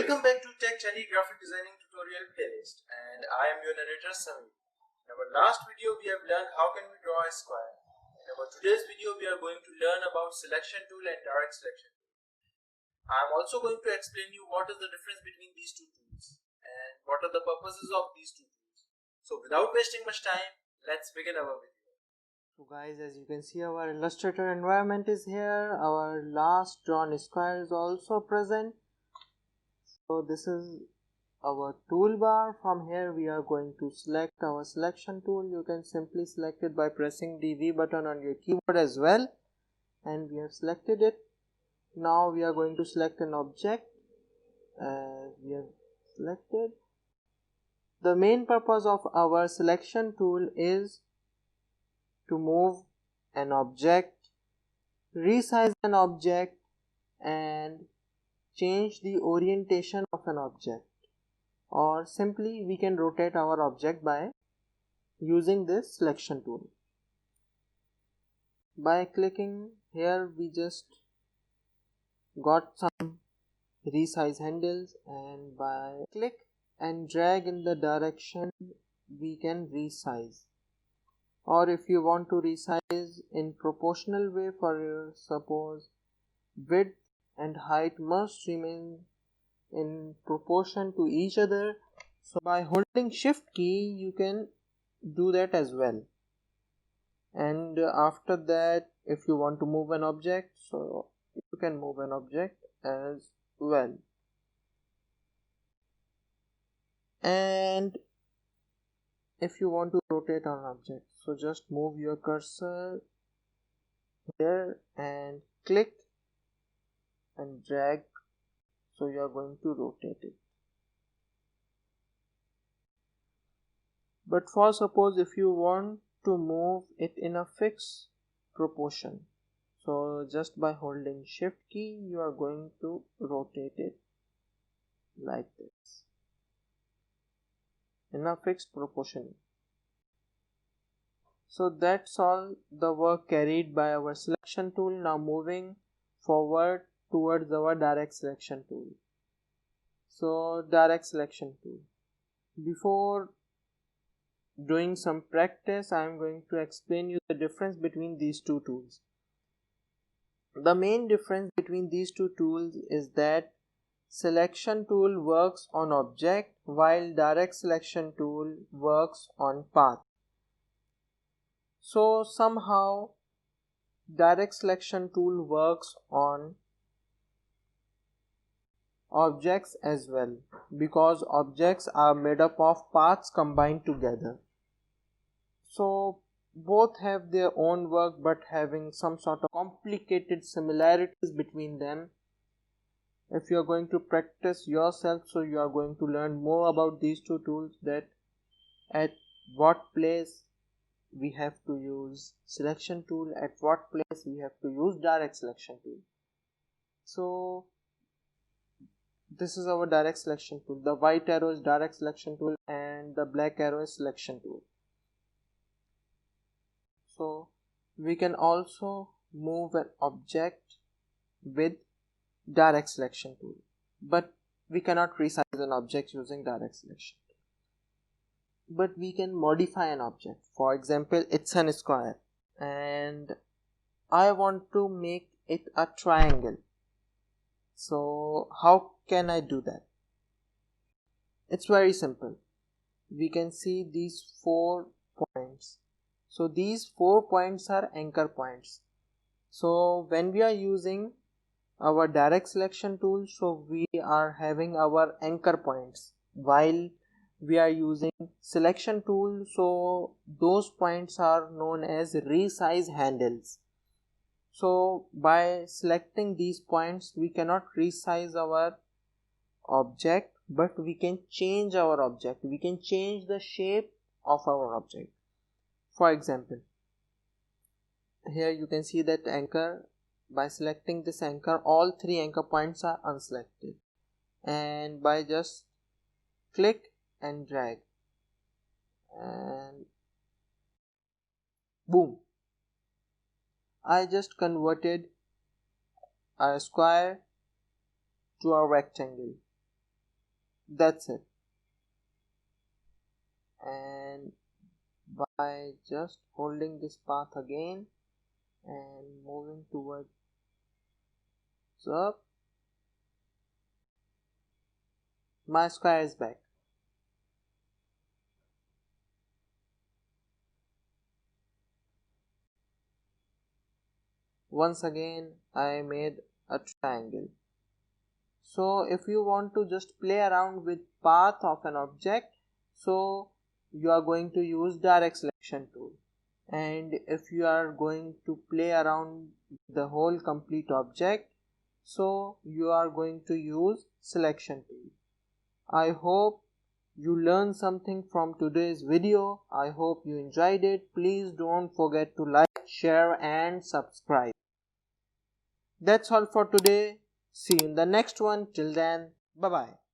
Welcome back to Tech Chatty Graphic Designing Tutorial Playlist, and I am your narrator Samir. In our last video we have learned how can we draw a square. In our today's video we are going to learn about selection tool and direct selection tool. I am also going to explain you what is the difference between these two tools and what are the purposes of these two tools. So without wasting much time, let's begin our video. So guys, as you can see, our Illustrator environment is here. Our last drawn square is also present. So this is our toolbar. From here we are going to select our selection tool. You can simply select it by pressing the V button on your keyboard as well. And we have selected it. Now we are going to select an object. We have selected. The main purpose of our selection tool is to move an object, resize an object, and change the orientation of an object, or simply we can rotate our object by using this selection tool. By clicking here we just got some resize handles, and by click and drag in the direction we can resize. Or if you want to resize in proportional way, for suppose width and height must remain in proportion to each other, so by holding shift key you can do that as well. And after that, if you want to move an object, so you can move an object as well. And if you want to rotate an object, so just move your cursor here and click and drag, so you are going to rotate it. But for suppose if you want to move it in a fixed proportion, so just by holding shift key you are going to rotate it like this in a fixed proportion. So that's all the work carried by our selection tool. Now moving forward towards our direct selection tool. So direct selection tool, before doing some practice, I am going to explain you the difference between these two tools. The main difference between these two tools is that selection tool works on object while direct selection tool works on path. So somehow direct selection tool works on objects as well, because objects are made up of paths combined together. So both have their own work, but having some sort of complicated similarities between them. If you are going to practice yourself, so you are going to learn more about these two tools, that at what place we have to use selection tool, at what place we have to use direct selection tool. So this is our direct selection tool. The white arrow is direct selection tool and the black arrow is selection tool. So we can also move an object with direct selection tool, but we cannot resize an object using direct selection tool. But we can modify an object. For example, it's an square and I want to make it a triangle. So how can I do that? It's very simple. We can see these 4 points. So these 4 points are anchor points. So when we are using our direct selection tool, so we are having our anchor points, while we are using selection tool, so those points are known as resize handles. So by selecting these points we cannot resize our object, but we can change our object. We can change the shape of our object. For example, here you can see that anchor. By selecting this anchor, all 3 anchor points are unselected, and by just click and drag, and boom, I just converted a square to a rectangle. That's it. And by just holding this path again and moving towards up, my square is back. Once again I made a triangle. So if you want to just play around with path of an object, so you are going to use direct selection tool. And if you are going to play around the whole complete object, so you are going to use selection tool. I hope you learned something from today's video. I hope you enjoyed it. Please don't forget to like, share and subscribe. That's all for today. See you in the next one. Till then, bye bye.